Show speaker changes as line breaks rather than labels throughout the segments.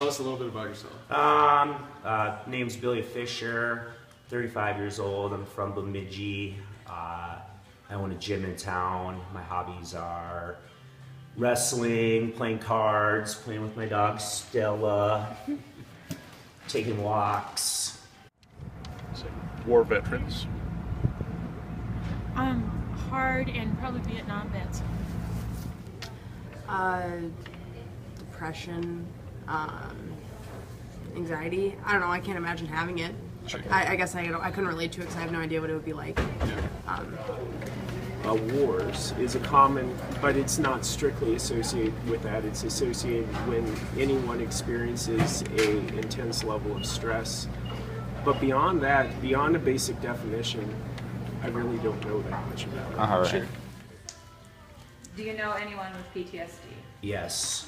Tell us a little bit about yourself.
Name's Billy Fisher, 35 years old. I'm from Bemidji. I own a gym in town. My hobbies are wrestling, playing cards, playing with my dog Stella, taking walks.
War veterans.
Hard and probably Vietnam vets.
Depression, anxiety. I don't know. I can't imagine having it.
Sure.
I guess I couldn't relate to it because I have no idea what it would be like.
Wars is a common, but it's not strictly associated with that. It's associated when anyone experiences a intense level of stress. But beyond that, beyond a basic definition, I really don't know that much about it.
All right.
Do you know anyone with PTSD?
Yes.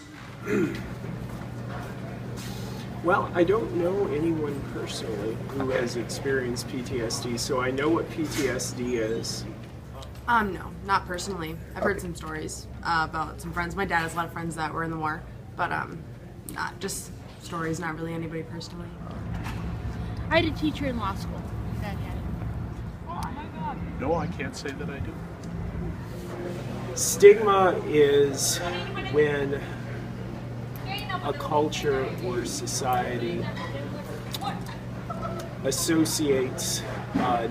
Well, I don't know anyone personally who has experienced PTSD, so I know what PTSD is.
No, not personally. I've heard some stories about some friends. My dad has a lot of friends that were in the war, but not just stories, not really anybody personally.
I had a teacher in law school that had it.
No, I can't say that I do.
Stigma is when a culture or society associates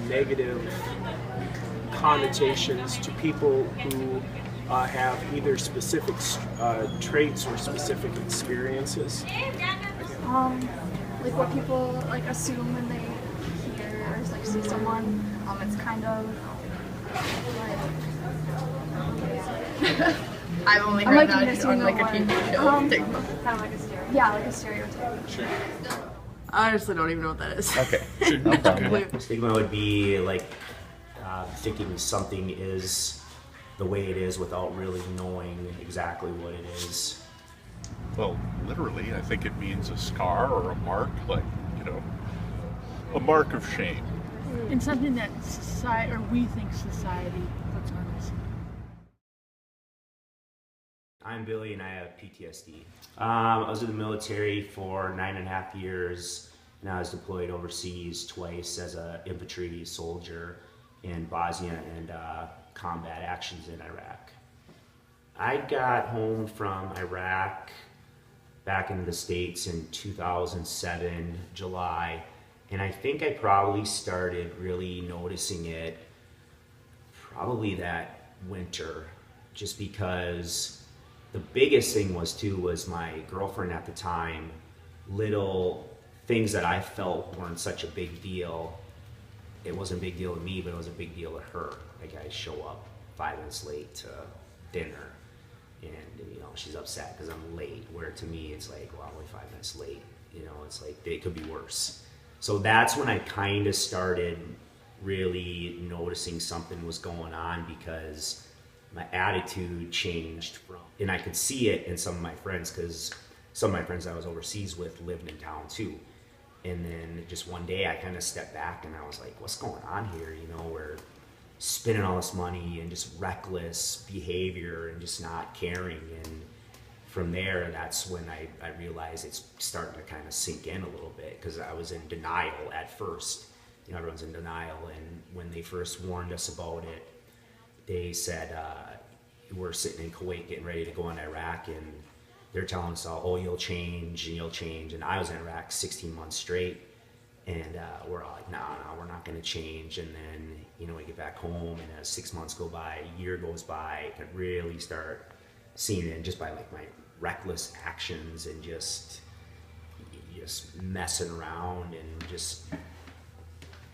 negative connotations to people who have either specific traits or specific experiences.
Like what people like assume when they hear or like see someone. It's kind of like
I've only
I'm
heard
like
that
missing
on
the
like a
word.
TV show.
Kind of like a stereotype. Yeah, like a stereotype.
Sure.
I honestly don't even know what that is.
Okay. No problem.
Stigma would be like thinking something is the way it is without really knowing exactly what it is.
Well, literally, I think it means a scar or a mark, like, a mark of shame.
And something that society, or we think society, puts on us.
I'm Billy and I have PTSD. I was in the military for 9.5 years and I was deployed overseas twice as an infantry soldier in Bosnia and combat actions in Iraq. I got home from Iraq back into the States in 2007, July, and I think I probably started really noticing it probably that winter, just because the biggest thing was my girlfriend at the time, little things that I felt weren't such a big deal. It wasn't a big deal to me, but it was a big deal to her. Like I show up 5 minutes late to dinner and she's upset because I'm late, where to me it's like, well, I'm only 5 minutes late. It's like it could be worse. So that's when I kind of started really noticing something was going on, because my attitude changed and I could see it in some of my friends, because some of my friends I was overseas with lived in town too. And then just one day I kind of stepped back and I was like, what's going on here? We're spending all this money and just reckless behavior and just not caring. And from there, that's when I realized it's starting to kind of sink in a little bit, because I was in denial at first. Everyone's in denial. And when they first warned us about it, they said, we're sitting in Kuwait getting ready to go in Iraq, and they're telling us all, oh, you'll change and you'll change. And I was in Iraq 16 months straight, and we're all like, no, we're not going to change. And then, we get back home, and as 6 months go by, a year goes by, I could really start seeing it just by like my reckless actions and just messing around, and just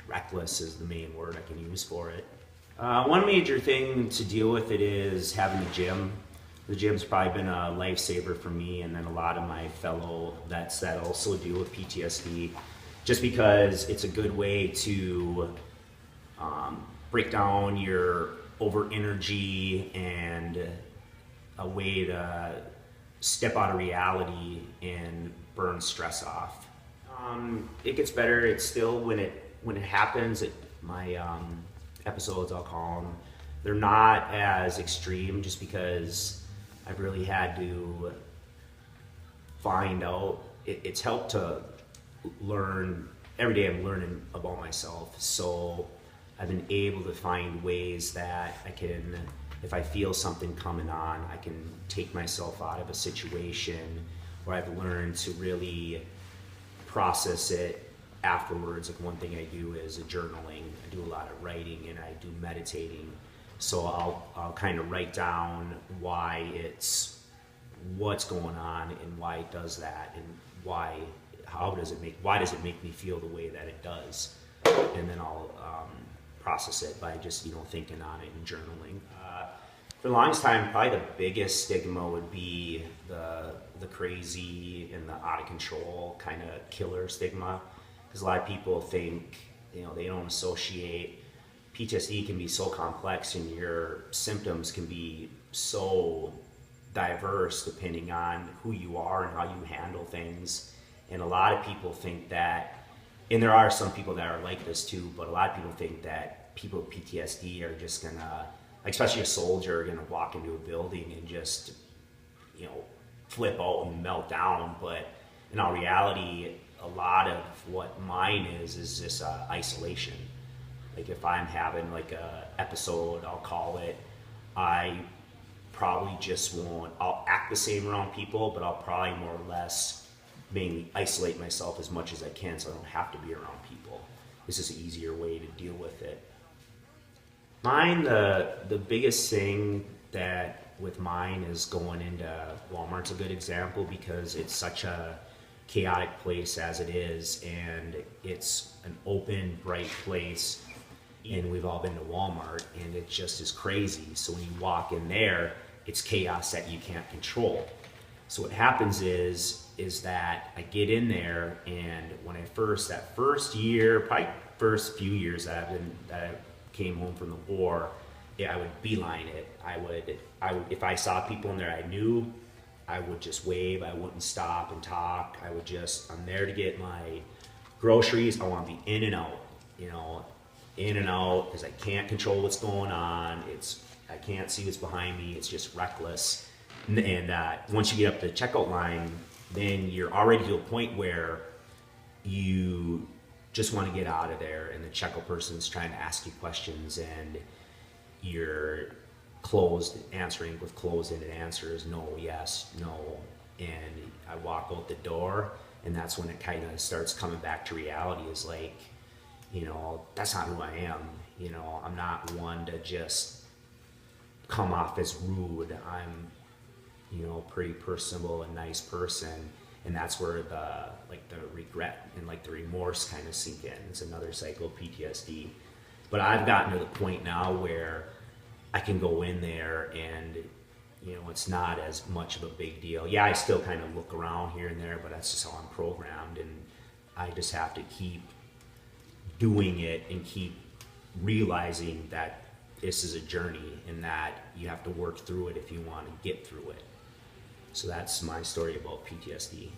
reckless is the main word I can use for it. One major thing to deal with it is having the gym. The gym's probably been a lifesaver for me, and then a lot of my fellow vets that also deal with PTSD, just because it's a good way to break down your over energy and a way to step out of reality and burn stress off. It gets better. It's still, when it happens, my episodes, I'll call them, they're not as extreme, just because I've really had to find out it's helped to learn. Every day I'm learning about myself, so I've been able to find ways that I can, if I feel something coming on, I can take myself out of a situation, or I've learned to really process it afterwards. Like, one thing I do is journaling. I do a lot of writing and I do meditating. So I'll kind of write down what's going on and why it does that, and why does it make me feel the way that it does, and then I'll process it by just thinking on it and journaling. For the longest time, probably the biggest stigma would be the crazy and the out of control kind of killer stigma, because a lot of people think they don't associate. PTSD can be so complex, and your symptoms can be so diverse depending on who you are and how you handle things. And a lot of people think that, and there are some people that are like this too, but a lot of people think that people with PTSD are just gonna, especially a soldier, gonna walk into a building and just flip out and melt down. But in all reality, a lot of what mine is just isolation. Like, if I'm having like a episode, I'll call it, I probably I'll act the same around people, but I'll probably more or less mainly isolate myself as much as I can, so I don't have to be around people. This is an easier way to deal with it. Mine, the biggest thing that with mine is going into Walmart's a good example, because it's such a chaotic place as it is, and it's an open, bright place, and we've all been to Walmart, and it just is crazy. So when you walk in there, it's chaos that you can't control. So what happens is that I get in there, and when that first year, probably first few years that I came home from the war, I would beeline it. I would if I saw people in there I knew, I would just wave. I wouldn't stop and talk. I'm there to get my groceries. I want to be in and out, in and out, because I can't control what's going on. I can't see what's behind me. It's just reckless. And once you get up the checkout line, then you're already to a point where you just want to get out of there, and the checkout person's trying to ask you questions, and you're answering with closed-ended answers, no, yes, no. And I walk out the door, and that's when it kind of starts coming back to reality. Is like, that's not who I am. I'm not one to just come off as rude. I'm pretty personable and nice person, and that's where the regret and the remorse kind of sink in. It's another cycle of PTSD. But I've gotten to the point now where I can go in there and it's not as much of a big deal. Yeah, I still kind of look around here and there, but that's just how I'm programmed, and I just have to keep doing it and keep realizing that this is a journey and that you have to work through it if you want to get through it. So that's my story about PTSD.